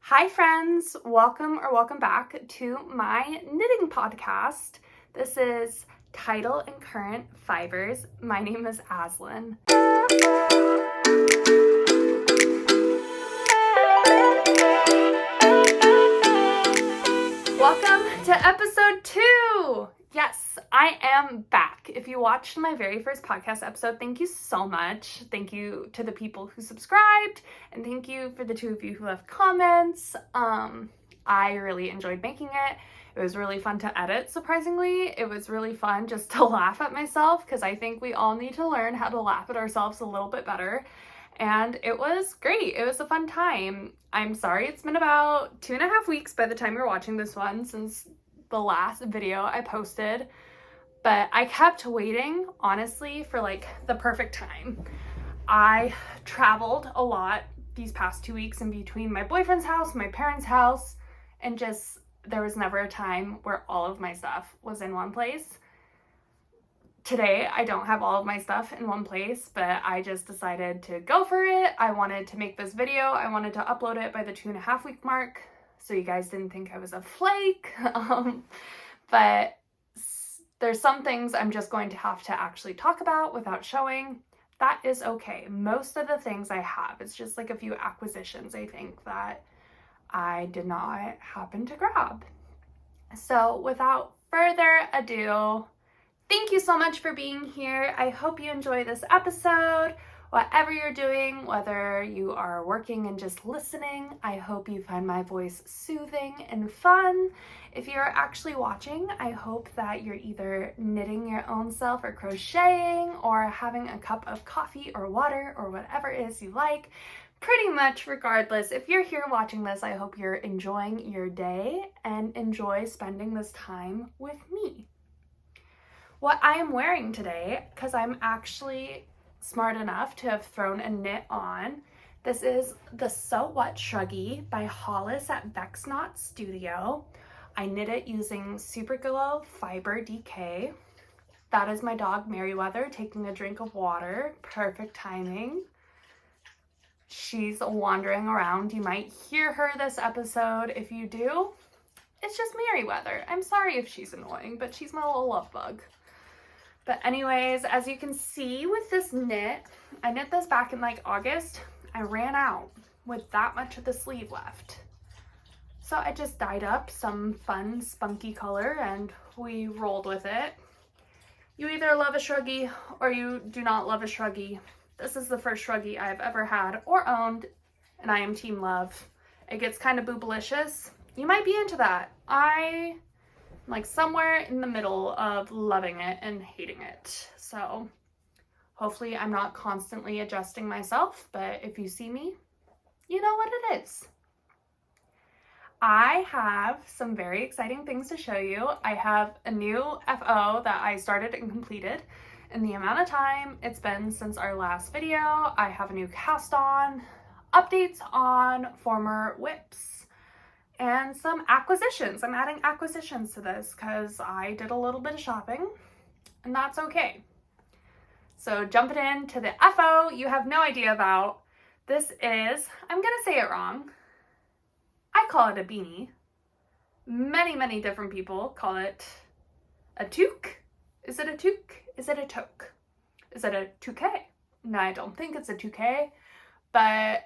Hi friends, welcome back to my knitting podcast. This is Tidal and Current Fibers. My name is Aslan. Welcome to episode 2. Yes, I am back. If you watched my very first podcast episode, thank you so much. Thank you to the people who subscribed, and thank you for the 2 of you who left comments. I really enjoyed making it. It was really fun to edit, surprisingly. It was really fun just to laugh at myself, because I think we all need to learn how to laugh at ourselves a little bit better. And it was great. It was a fun time. I'm sorry it's been about 2.5 weeks by the time you're watching this one since the last video I posted, but I kept waiting, honestly, for like the perfect time. I traveled a lot these past 2 weeks in between my boyfriend's house, my parents' house, and just there was never a time where all of my stuff was in one place. Today, I don't have all of my stuff in one place, but I just decided to go for it. I wanted to make this video. I wanted to upload it by the 2.5 week mark, so you guys didn't think I was a flake. But there's some things I'm just going to have to actually talk about without showing. That is okay. Most of the things I have, it's just like a few acquisitions, I think, that I did not happen to grab. So without further ado, thank you so much for being here. I hope you enjoy this episode. Whatever you're doing, whether you are working and just listening, I hope you find my voice soothing and fun. If you're actually watching, I hope that you're either knitting your own self or crocheting or having a cup of coffee or water or whatever it is you like. Pretty much regardless, if you're here watching this, I hope you're enjoying your day and enjoy spending this time with me. What I am wearing today, because I'm actually smart enough to have thrown a knit on, this is the So What Shruggie by Hollis at vexnot.studios. I knit it using Super Glow Fiber DK. That is my dog Merryweather taking a drink of water. Perfect timing. She's wandering around. You might hear her this episode. If you do, it's just Merryweather. I'm sorry if she's annoying, but she's my little love bug. But anyways, as you can see with this knit, I knit this back in like August. I ran out with that much of the sleeve left. So I just dyed up some fun spunky color and we rolled with it. You either love a Shruggie or you do not love a Shruggie. This is the first Shruggie I've ever had or owned, and I am team love. It gets kind of boobalicious. You might be into that. I'm like somewhere in the middle of loving it and hating it. So hopefully I'm not constantly adjusting myself, but if you see me, you know what it is. I have some very exciting things to show you. I have a new FO that I started and completed in the amount of time it's been since our last video. I have a new cast on, updates on former whips, and some acquisitions. I'm adding acquisitions to this because I did a little bit of shopping, and that's okay. So jumping into the FO you have no idea about. This is, I'm gonna say it wrong. I call it a beanie. Many different people call it a toque. Is it a toque? Is it a toque? Is it a touquet? No, I don't think it's a touquet, but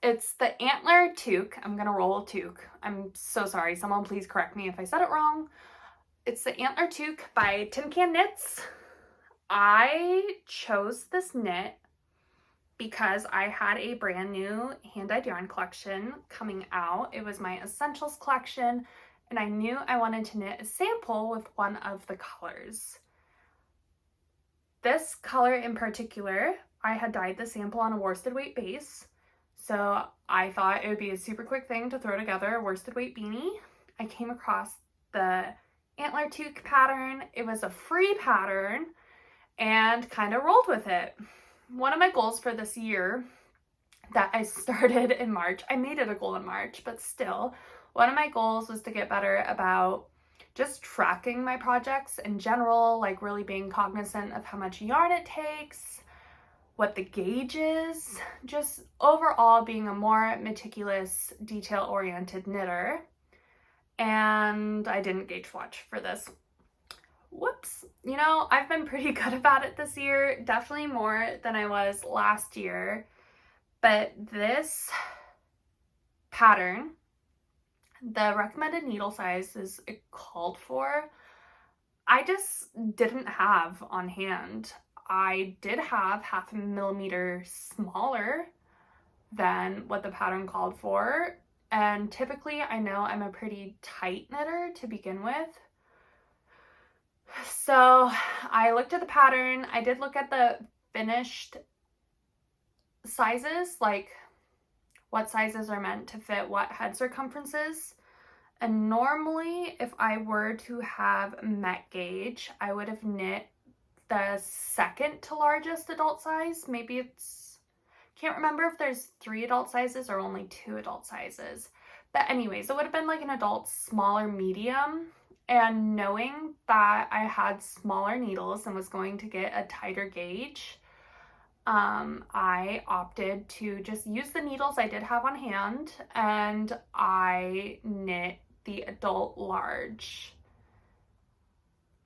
it's the Antler Toque. I'm gonna roll a toque. I'm so sorry. Someone please correct me if I said it wrong. It's the Antler Toque by tincanknits. I chose this knit because I had a brand new hand-dyed yarn collection coming out. It was my essentials collection, and I knew I wanted to knit a sample with one of the colors. This color in particular, I had dyed the sample on a worsted weight base. So I thought it would be a super quick thing to throw together a worsted weight beanie. I came across the Antler Toque pattern. It was a free pattern and kind of rolled with it. One of my goals for this year that I started in March, I made it a goal in March, but still, one of my goals was to get better about just tracking my projects in general, like really being cognizant of how much yarn it takes, what the gauge is, just overall being a more meticulous, detail-oriented knitter. And I didn't gauge watch for this. Whoops. You know, I've been pretty good about it this year, definitely more than I was last year. But this pattern, the recommended needle sizes it called for, I just didn't have on hand. I did have 0.5 millimeter smaller than what the pattern called for. And typically I know I'm a pretty tight knitter to begin with. So I looked at the pattern. I did look at the finished sizes, like what sizes are meant to fit what head circumferences. And normally if I were to have met gauge, I would have knit the second to largest adult size. Maybe it's, can't remember if there's 3 adult sizes or only 2 adult sizes. But anyways, it would have been like an adult smaller medium. And knowing that I had smaller needles and was going to get a tighter gauge, I opted to just use the needles I did have on hand, and I knit the adult large.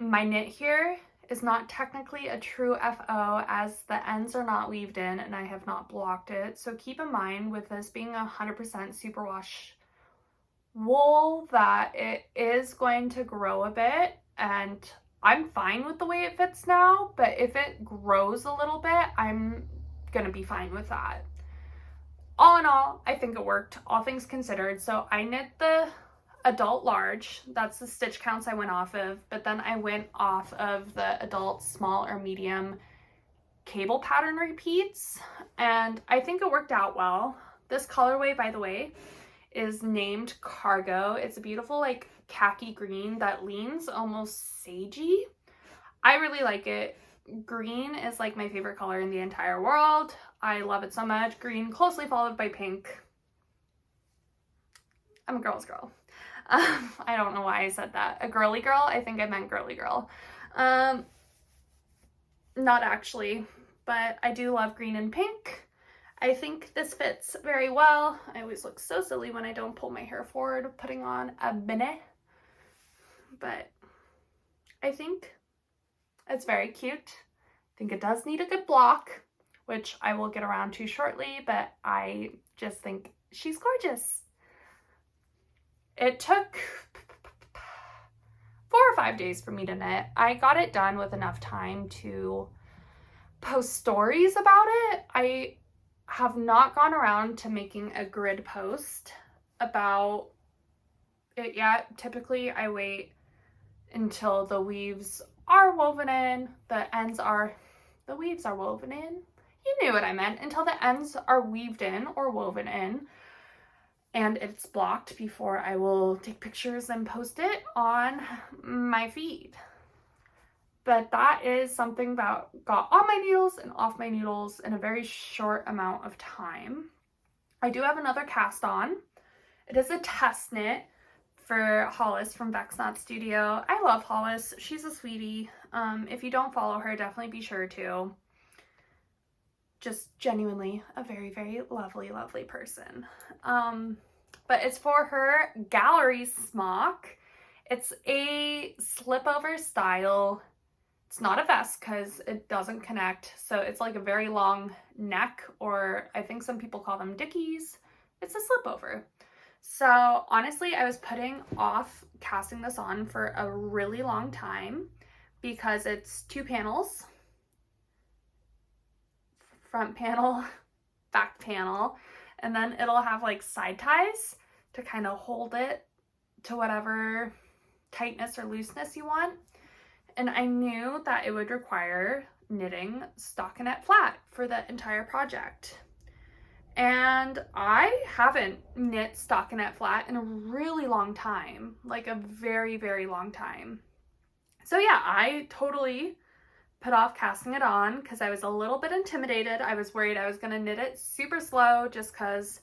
My knit here is not technically a true FO as the ends are not weaved in and I have not blocked it. So keep in mind with this being 100% superwash wool that it is going to grow a bit, and I'm fine with the way it fits now, but if it grows a little bit, I'm gonna be fine with that. All in all, I think it worked, all things considered. So I knit the adult large, that's the stitch counts I went off of, but then I went off of the adult small or medium cable pattern repeats, and I think it worked out well. This colorway, by the way, is named Cargo. It's a beautiful like khaki green that leans almost sagey. I really like it. Green is like my favorite color in the entire world. I love it so much. Green closely followed by pink. I'm a girl's girl. I don't know why I said that. A girly girl? I think I meant girly girl. Not actually, but I do love green and pink. I think this fits very well. I always look so silly when I don't pull my hair forward putting on a bonnet, but I think it's very cute. I think it does need a good block, which I will get around to shortly, but I just think she's gorgeous. It took 4 or 5 days for me to knit. I got it done with enough time to post stories about it. I have not gone around to making a grid post about it yet. Typically I wait until the weaves are woven in, the weaves are woven in. You knew what I meant. Until the ends are weaved in or woven in and it's blocked before I will take pictures and post it on my feed. But that is something that got on my needles and off my needles in a very short amount of time. I do have another cast on. It is a test knit for Hollis from vexnot.studios. I love Hollis. She's a sweetie. If you don't follow her, definitely be sure to. Just genuinely a very, very lovely, lovely person. But it's for her gallery smock. It's a slip-over style. It's not a vest because it doesn't connect. So it's like a very long neck, or I think some people call them dickies. It's a slip over. So honestly, I was putting off casting this on for a really long time because it's 2 panels. Front panel, back panel, and then it'll have like side ties to kind of hold it to whatever tightness or looseness you want. And I knew that it would require knitting stockinette flat for the entire project. And I haven't knit stockinette flat in a really long time, like a very, very long time. So yeah, I totally put off casting it on because I was a little bit intimidated. I was worried I was going to knit it super slow just because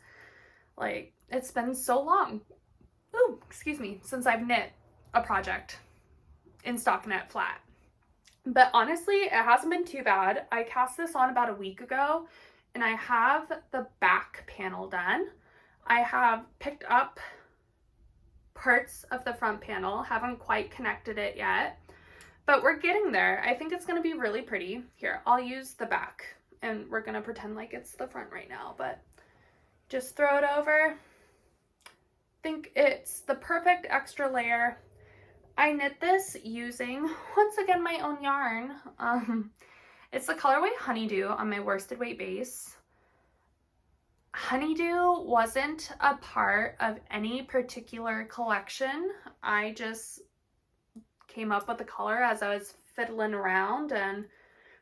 like it's been so long, since I've knit a project in stockinette flat. But honestly, it hasn't been too bad. I cast this on about a week ago, and I have the back panel done. I have picked up parts of the front panel, haven't quite connected it yet, but we're getting there. I think it's going to be really pretty. Here, I'll use the back, and we're going to pretend like it's the front right now, but just throw it over. I think it's the perfect extra layer. I knit this using, once again, my own yarn. It's the colorway Honeydew on my worsted weight base. Honeydew wasn't a part of any particular collection. I just came up with the color as I was fiddling around and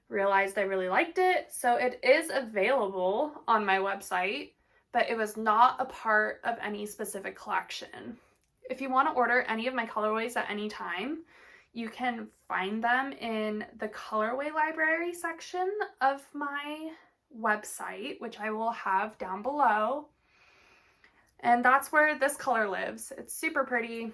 realized I really liked it. So it is available on my website, but it was not a part of any specific collection. If you want to order any of my colorways at any time, you can find them in the colorway library section of my website, which I will have down below. And that's where this color lives. It's super pretty.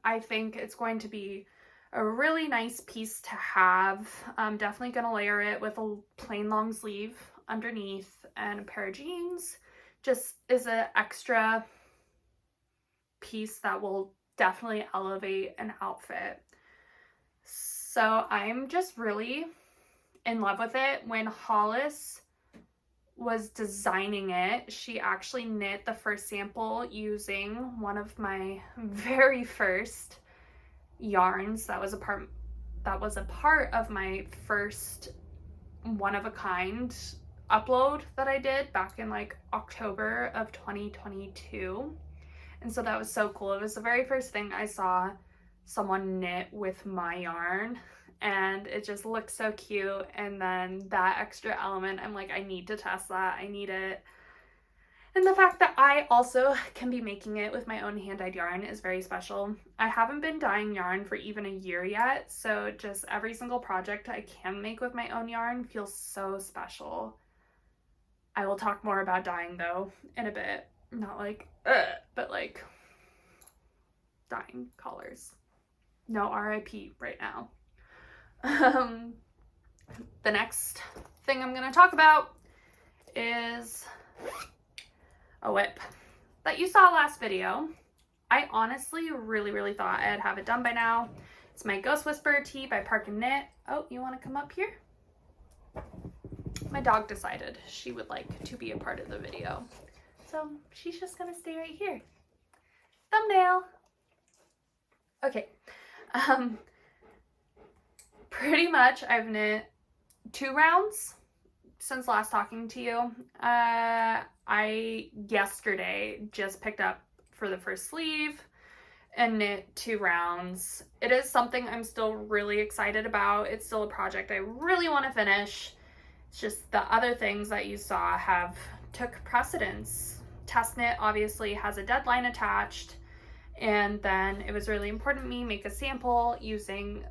I think it's going to be a really nice piece to have. I'm definitely going to layer it with a plain long sleeve underneath and a pair of jeans. Just is an extra piece that will definitely elevate an outfit. So I'm just really in love with it. When Hollis was designing it, she actually knit the first sample using one of my very first yarns that was a part of my first one-of-a-kind upload that I did back in like October of 2022. And so that was so cool. It was the very first thing I saw someone knit with my yarn, and it just looked so cute. And then that extra element, I'm like, I need to test that. I need it. And the fact that I also can be making it with my own hand-dyed yarn is very special. I haven't been dyeing yarn for even a year yet, so just every single project I can make with my own yarn feels so special. I will talk more about dyeing though in a bit. Not like, but like dyeing colors. No RIP right now. The next thing I'm going to talk about is a whip that you saw last video. I honestly really thought I'd have it done by now. It's my Ghost Whisperer tee by Parknknit. Oh, you want to come up here? My dog decided she would like to be a part of the video, so she's just gonna stay right here. Thumbnail. Okay. Pretty much I've knit 2 rounds since last talking to you. I yesterday just picked up for the first sleeve and knit 2 rounds. It is something I'm still really excited about. It's still a project I really want to finish. It's just the other things that you saw have took precedence. Test knit obviously has a deadline attached, and then it was really important to me make a sample using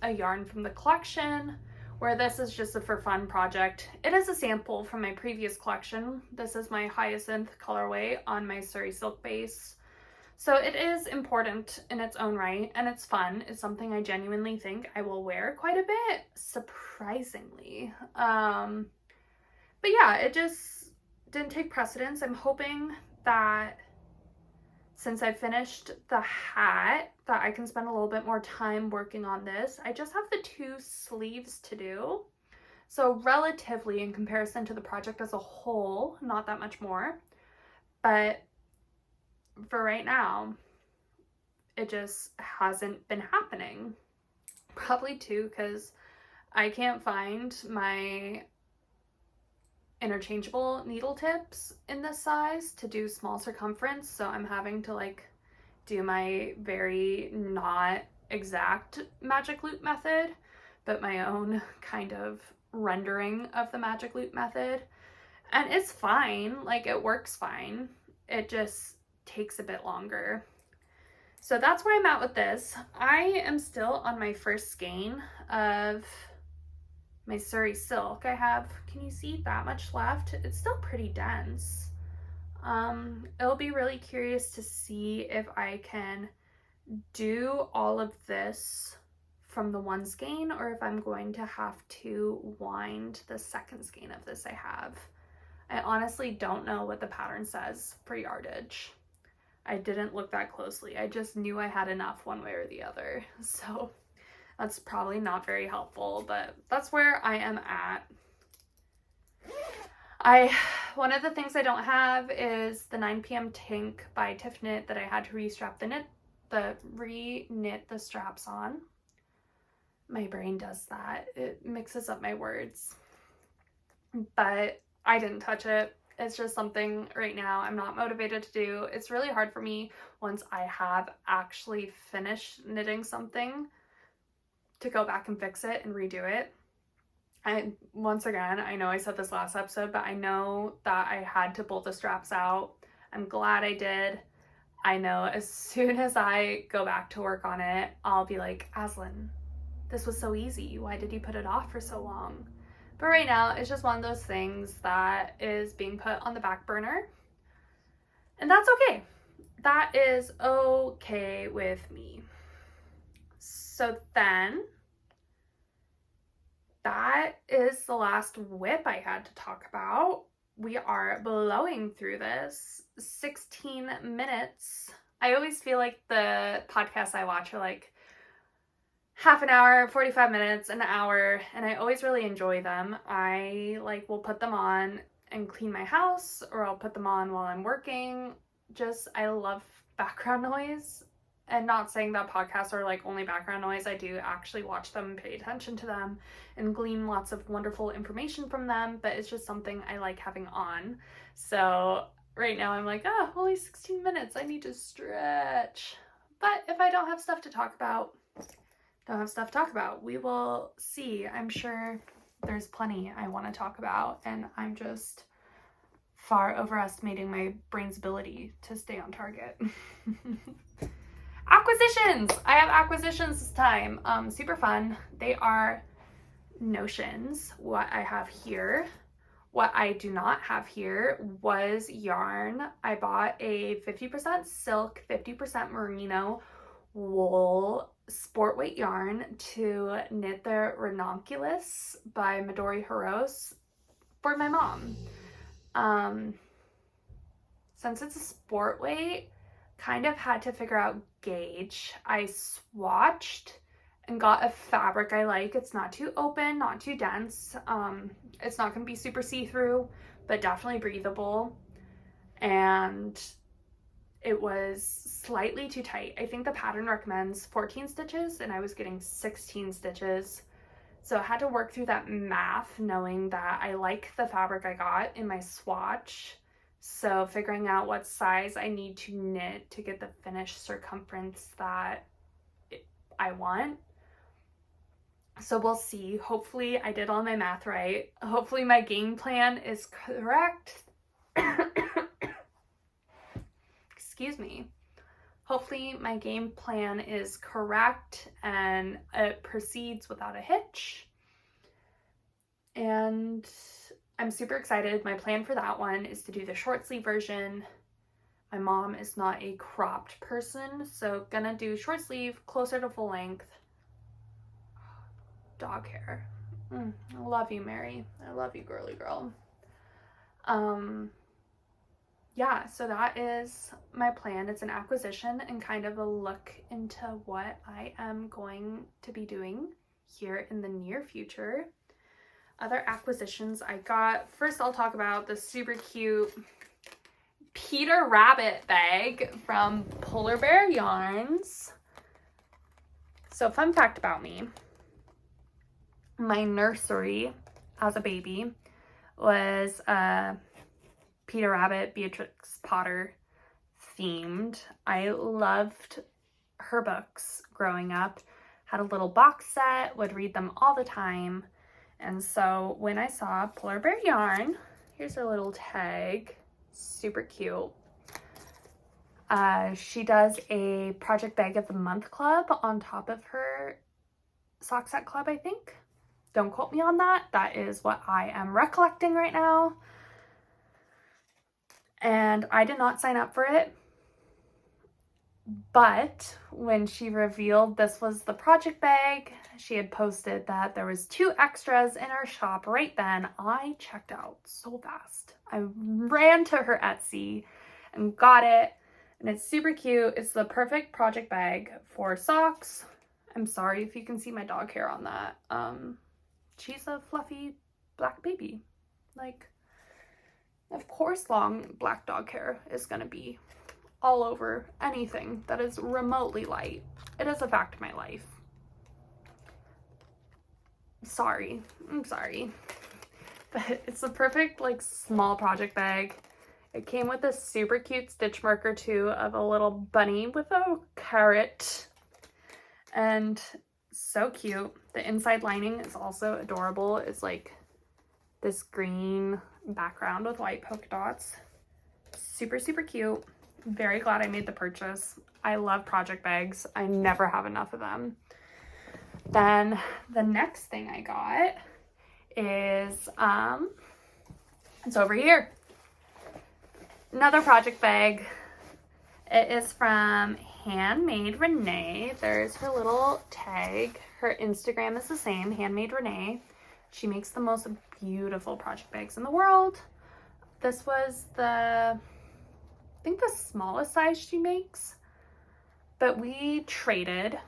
a yarn from the collection, where this is just a for fun project. It is a sample from my previous collection. This is my Hyacinth colorway on my Surrey silk base. So it is important in its own right, and it's fun. It's something I genuinely think I will wear quite a bit, surprisingly. But yeah, it just didn't take precedence. I'm hoping that since I finished the hat, that I can spend a little bit more time working on this. I just have the 2 sleeves to do. So relatively, in comparison to the project as a whole, not that much more. But for right now, it just hasn't been happening. Probably too because I can't find my interchangeable needle tips in this size to do small circumference, so I'm having to like do my very not exact magic loop method, but my own kind of rendering of the magic loop method. And it's fine, like it works fine. It just takes a bit longer. So that's where I'm at with this. I am still on my first skein of my Surrey silk. I have, can you see that much left? It's still pretty dense. It'll be really curious to see if I can do all of this from the one skein or if I'm going to have to wind the second skein of this I have. I honestly don't know what the pattern says for yardage. I didn't look that closely. I just knew I had enough one way or the other. So that's probably not very helpful, but that's where I am at. One of the things I don't have is the 9 p.m. Tink by Tiff-Knit that I had to re-knit the straps on. My brain does that. It mixes up my words. But I didn't touch it. It's just something right now I'm not motivated to do. It's really hard for me once I have actually finished knitting something to go back and fix it and redo it. And once again, I know I said this last episode, but I know that I had to pull the straps out. I'm glad I did. I know as soon as I go back to work on it, I'll be like, Aslan, this was so easy. Why did you put it off for so long? But right now, it's just one of those things that is being put on the back burner. And that's okay. That is okay with me. So then, that is the last whip I had to talk about. We are blowing through this 16 minutes. I always feel like the podcasts I watch are like half an hour, 45 minutes, an hour, and I always really enjoy them. I will put them on and clean my house, or I'll put them on while I'm working. I love background noise. And not saying that podcasts are only background noise. I do actually watch them, pay attention to them, and glean lots of wonderful information from them, but it's just something I like having on. So right now I'm like, oh, only 16 minutes. I need to stretch. But if I don't have stuff to talk about, we will see. I'm sure there's plenty I want to talk about, and I'm just far overestimating my brain's ability to stay on target. Acquisitions! I have acquisitions this time. Super fun. They are notions. What I have here. What I do not have here was yarn. I bought a 50% silk, 50% merino wool sport weight yarn to knit the Ranunculus by Midori Haros for my mom. Since it's a sport weight, kind of had to figure out gauge. I swatched and got a fabric I like. It's not too open, not too dense. It's not going to be super see-through, but definitely breathable. And it was slightly too tight. I think the pattern recommends 14 stitches and I was getting 16 stitches. So I had to work through that math, knowing that I like the fabric I got in my swatch. So figuring out what size I need to knit to get the finished circumference that I want. So we'll see. Hopefully I did all my math right. Hopefully my game plan is correct. Excuse me. Hopefully my game plan is correct and it proceeds without a hitch. And I'm super excited. My plan for that one is to do the short sleeve version. My mom is not a cropped person, so gonna do short sleeve, closer to full length. Dog hair. I love you, Mary. I love you, girly girl. Yeah, so that is my plan. It's an acquisition and kind of a look into what I am going to be doing here in the near future. Other acquisitions I got. First, I'll talk about the super cute Peter Rabbit bag from Polar Bear Yarns. So, fun fact about me. My nursery as a baby was Peter Rabbit, Beatrix Potter themed. I loved her books growing up. Had a little box set, would read them all the time. And so when I saw Polar Bear Yarn, here's her little tag, super cute. She does a Project Bag of the Month club on top of her sock set club, I think. Don't quote me on that. That is what I am recollecting right now. And I did not sign up for it. But when she revealed this was the project bag, she had posted that there was 2 extras in her shop right then. I checked out so fast. I ran to her Etsy and got it, and it's super cute. It's the perfect project bag for socks. I'm sorry if you can see my dog hair on that. She's a fluffy black baby. Like, of course long black dog hair is gonna be all over anything that is remotely light. It is a fact of my life. Sorry, I'm sorry. But it's the perfect like small project bag. It came with a super cute stitch marker too of a little bunny with a carrot. And so cute. The inside lining is also adorable. It's like this green background with white polka dots. Super, super cute. Very glad I made the purchase. I love project bags. I never have enough of them. Then the next thing I got is, it's over here. Another project bag. It is from Handmade Renee. There's her little tag. Her Instagram is the same, Handmade Renee. She makes the most beautiful project bags in the world. This was the, I think the smallest size she makes, but we traded.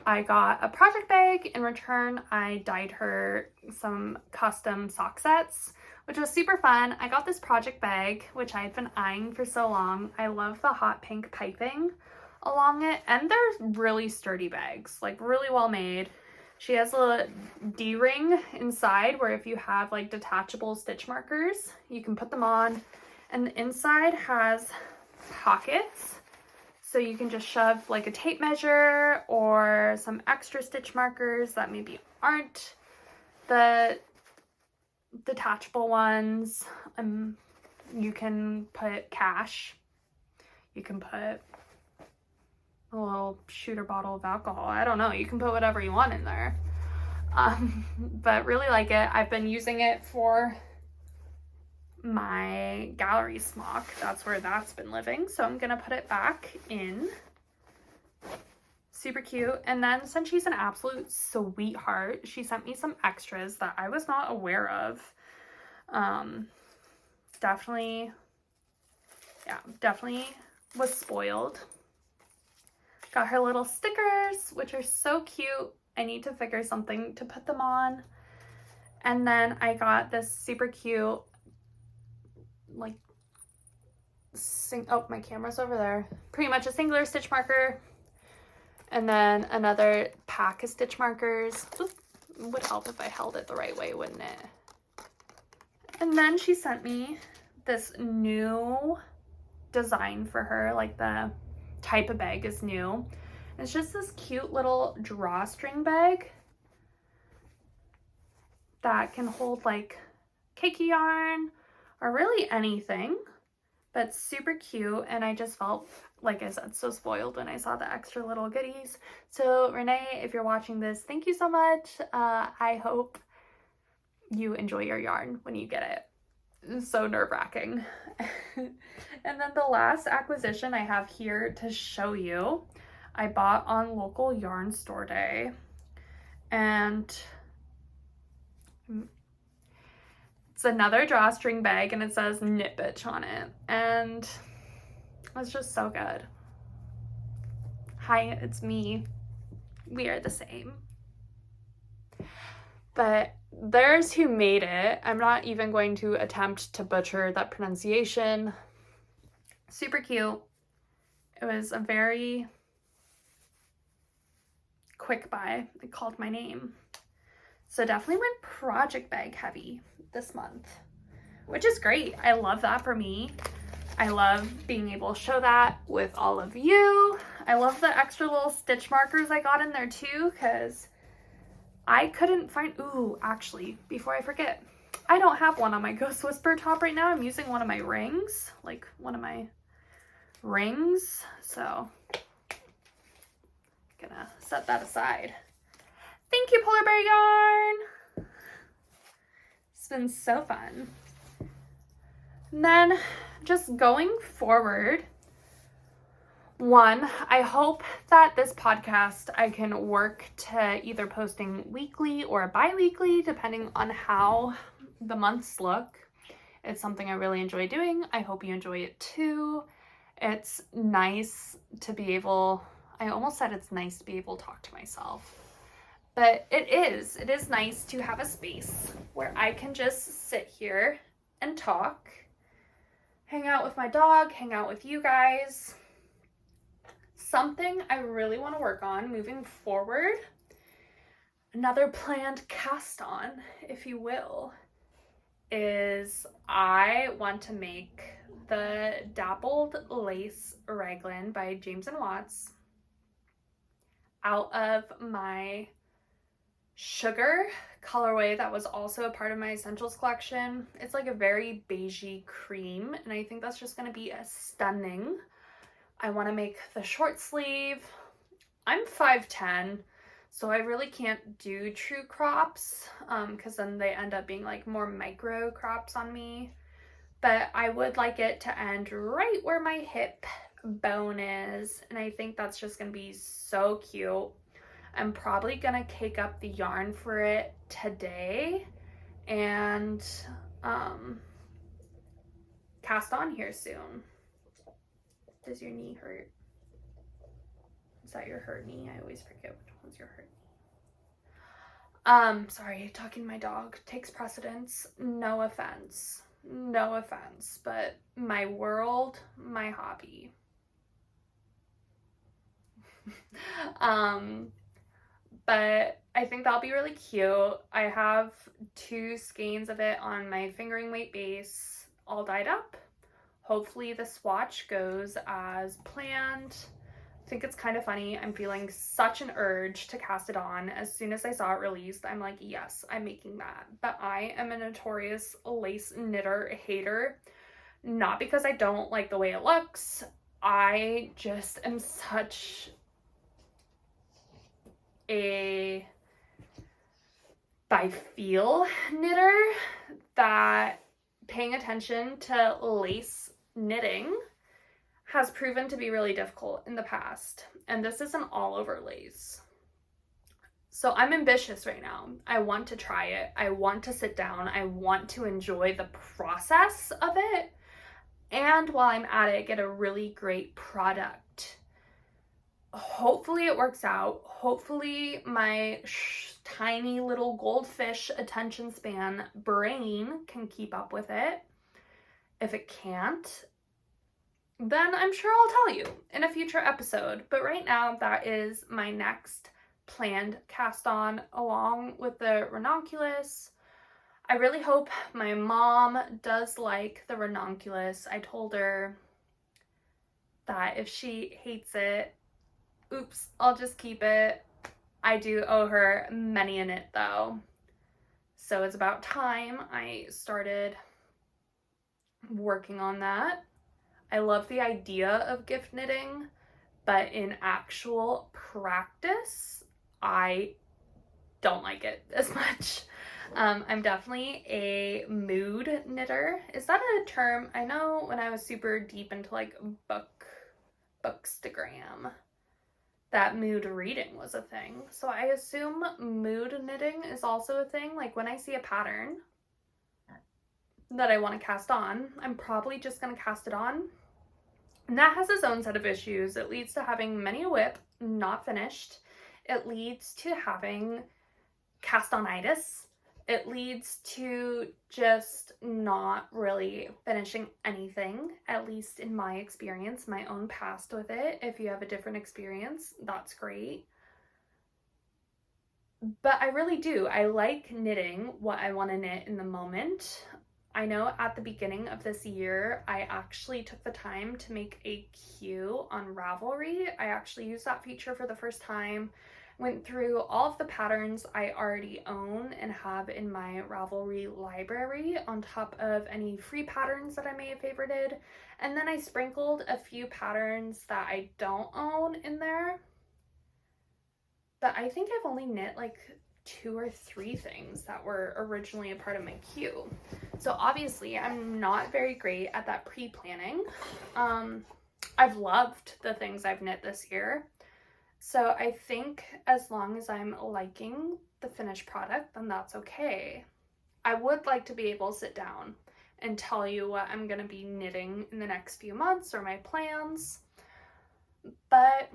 I got a project bag. In return, I dyed her some custom sock sets, which was super fun. I got this project bag, which I had been eyeing for so long. I love the hot pink piping along it, and they're really sturdy bags, like really well made. She has a D-ring inside where if you have like detachable stitch markers, you can put them on. And the inside has pockets, so you can just shove like a tape measure or some extra stitch markers that maybe aren't the detachable ones. You can put cash. You can put a little shooter bottle of alcohol. I don't know. You can put whatever you want in there. But really like it. I've been using it for my gallery smock. That's where that's been living. So I'm gonna put it back in. Super cute. And then since she's an absolute sweetheart, she sent me some extras that I was not aware of. Definitely was spoiled. Got her little stickers, which are so cute. I need to figure something to put them on. And then I got this super cute, like, oh, my camera's over there. Pretty much a singular stitch marker. And then another pack of stitch markers. Oop, would help if I held it the right way, wouldn't it? And then she sent me this new design for her, like the type of bag is new. It's just this cute little drawstring bag that can hold like cakey yarn or really anything, but super cute. And I just felt, like I said, so spoiled when I saw the extra little goodies. So Renee, if you're watching this, thank you so much. I hope you enjoy your yarn when you get it. It's so nerve-wracking. And then the last acquisition I have here to show you, I bought on local yarn store day, and it's another drawstring bag and it says Knit Bitch on it, and it's just so good. Hi, it's me. We are the same. But there's who made it. I'm not even going to attempt to butcher that pronunciation. Super cute. It was a very quick buy. It called my name. So definitely went project bag heavy this month, which is great. I love that for me. I love being able to show that with all of you. I love the extra little stitch markers I got in there too, because I couldn't find, ooh, actually, before I forget, I don't have one on my Ghost Whisper top right now. I'm using one of my rings, like one of my rings. So gonna set that aside. Thank you, Polar Bear Yarn. It's been so fun. And then just going forward, One, I hope that this podcast I can work to either posting weekly or bi-weekly, depending on how the months look. It's something I really enjoy doing. I hope you enjoy it too. It's nice to be able, I almost said it's nice to be able to talk to myself. But it is nice to have a space where I can just sit here and talk, hang out with my dog, hang out with you guys. Something I really want to work on moving forward, another planned cast on, if you will, is I want to make the Dappled Lace Raglan by James & Watts out of my Sugar colorway that was also a part of my Essentials collection. It's like a very beigey cream, and I think that's just going to be stunning. I want to make the short sleeve. I'm 5'10", so I really can't do true crops because then they end up being like more micro crops on me. But I would like it to end right where my hip bone is, and I think that's just going to be so cute. I'm probably going to cake up the yarn for it today and cast on here soon. Does your knee hurt? Is that your hurt knee? I always forget which one's your hurt knee. Sorry, talking to my dog takes precedence. No offense, but my world, my hobby. But I think that'll be really cute. I have 2 skeins of it on my fingering weight base all dyed up. Hopefully the swatch goes as planned. I think it's kind of funny. I'm feeling such an urge to cast it on. As soon as I saw it released, I'm like, yes, I'm making that. But I am a notorious lace knitter hater. Not because I don't like the way it looks. I just am such a by feel knitter that paying attention to lace knitting has proven to be really difficult in the past, and this is an all over lace. So I'm ambitious right now. I want to try it. I want to sit down. I want to enjoy the process of it, and while I'm at it, get a really great product. Hopefully it works out. Hopefully my tiny little goldfish attention span brain can keep up with it. If it can't, then I'm sure I'll tell you in a future episode. But right now, that is my next planned cast on along with the ranunculus. I really hope my mom does like the ranunculus. I told her that if she hates it, oops, I'll just keep it. I do owe her many a knit though. So it's about time I started working on that. I love the idea of gift knitting, but in actual practice, I don't like it as much. I'm definitely a mood knitter. Is that a term? I know when I was super deep into like bookstagram, that mood reading was a thing. So I assume mood knitting is also a thing. Like when I see a pattern that I want to cast on, I'm probably just going to cast it on. And that has its own set of issues. It leads to having many a whip not finished. It leads to having cast-on-itis. It leads to just not really finishing anything, at least in my experience, my own past with it. If you have a different experience, that's great. But I really do. I like knitting what I want to knit in the moment. I know at the beginning of this year, I actually took the time to make a queue on Ravelry. I actually used that feature for the first time, went through all of the patterns I already own and have in my Ravelry library on top of any free patterns that I may have favorited. And then I sprinkled a few patterns that I don't own in there. But I think I've only knit like 2 or 3 things that were originally a part of my queue. So obviously I'm not very great at that pre-planning. I've loved the things I've knit this year. So I think as long as I'm liking the finished product, then that's okay. I would like to be able to sit down and tell you what I'm going to be knitting in the next few months or my plans, but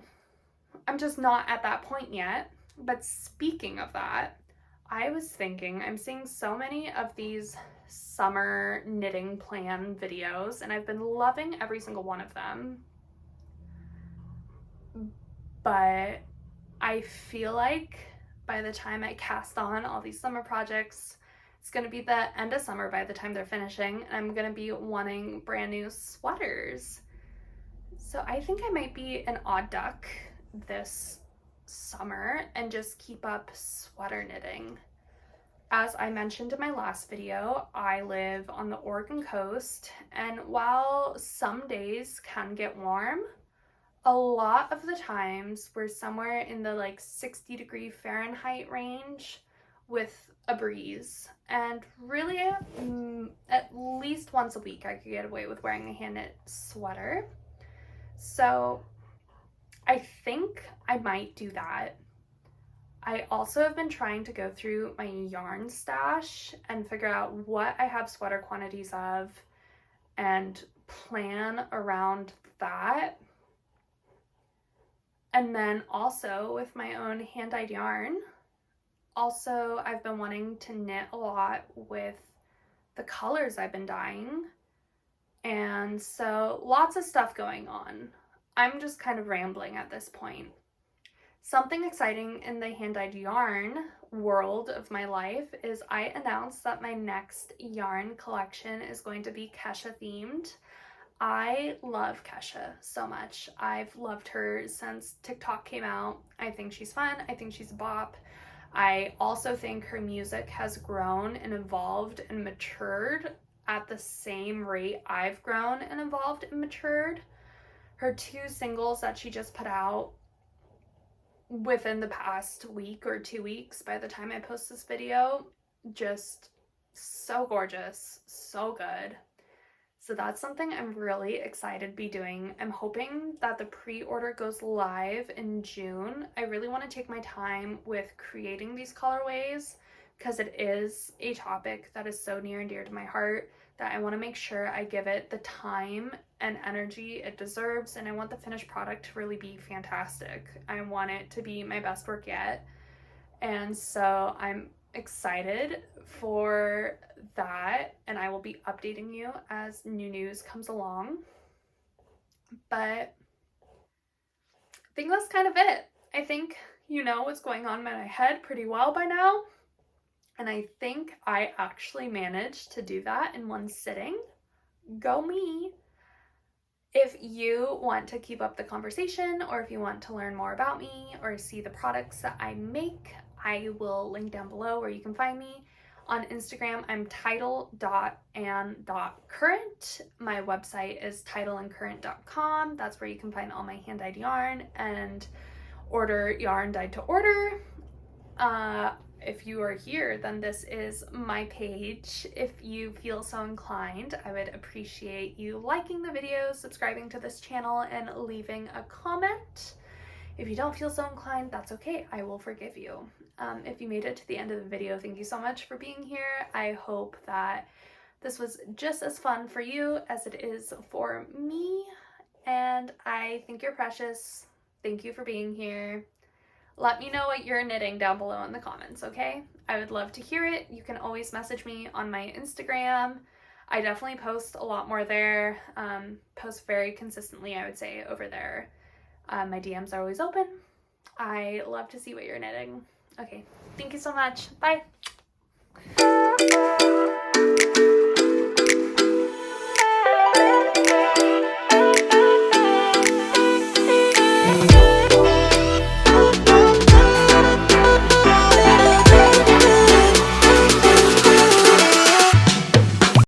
I'm just not at that point yet. But speaking of that, I was thinking, I'm seeing so many of these summer knitting plan videos, and I've been loving every single one of them. But I feel like by the time I cast on all these summer projects, it's going to be the end of summer by the time they're finishing, and I'm going to be wanting brand new sweaters. So I think I might be an odd duck this summer and just keep up sweater knitting. As I mentioned in my last video, I live on the Oregon coast, and while some days can get warm, a lot of the times we're somewhere in the like 60-degree Fahrenheit range with a breeze. And really, at least once a week I could get away with wearing a hand knit sweater. So I think I might do that. I also have been trying to go through my yarn stash and figure out what I have sweater quantities of and plan around that. And then also with my own hand-dyed yarn, also I've been wanting to knit a lot with the colors I've been dyeing. And so lots of stuff going on. I'm just kind of rambling at this point. Something exciting in the hand-dyed yarn world of my life is I announced that my next yarn collection is going to be Kesha themed. I love Kesha so much. I've loved her since TikTok came out. I think she's fun. I think she's a bop. I also think her music has grown and evolved and matured at the same rate I've grown and evolved and matured. Her 2 singles that she just put out within the past week or 2 weeks by the time I post this video, just so gorgeous, so good. So that's something I'm really excited to be doing. I'm hoping that the pre-order goes live in June. I really want to take my time with creating these colorways because it is a topic that is so near and dear to my heart that I want to make sure I give it the time and energy it deserves, and I want the finished product to really be fantastic. I want it to be my best work yet. And so I'm excited for that, and I will be updating you as new news comes along. But I think that's kind of it. I think you know what's going on in my head pretty well by now, and I think I actually managed to do that in one sitting. Go me! If you want to keep up the conversation, or if you want to learn more about me or see the products that I make, I will link down below where you can find me. On Instagram, I'm tidal.and.current. My website is tidalandcurrent.com. That's where you can find all my hand-dyed yarn and order yarn dyed to order. If you are here, then this is my page. If you feel so inclined, I would appreciate you liking the video, subscribing to this channel, and leaving a comment. If you don't feel so inclined, that's okay. I will forgive you. If you made it to the end of the video, thank you so much for being here. I hope that this was just as fun for you as it is for me, and I think you're precious. Thank you for being here. Let me know what you're knitting down below in the comments, okay? I would love to hear it. You can always message me on my Instagram. I definitely post a lot more there. Post very consistently, I would say, over there. My DMs are always open. I love to see what you're knitting. Okay, thank you so much. Bye.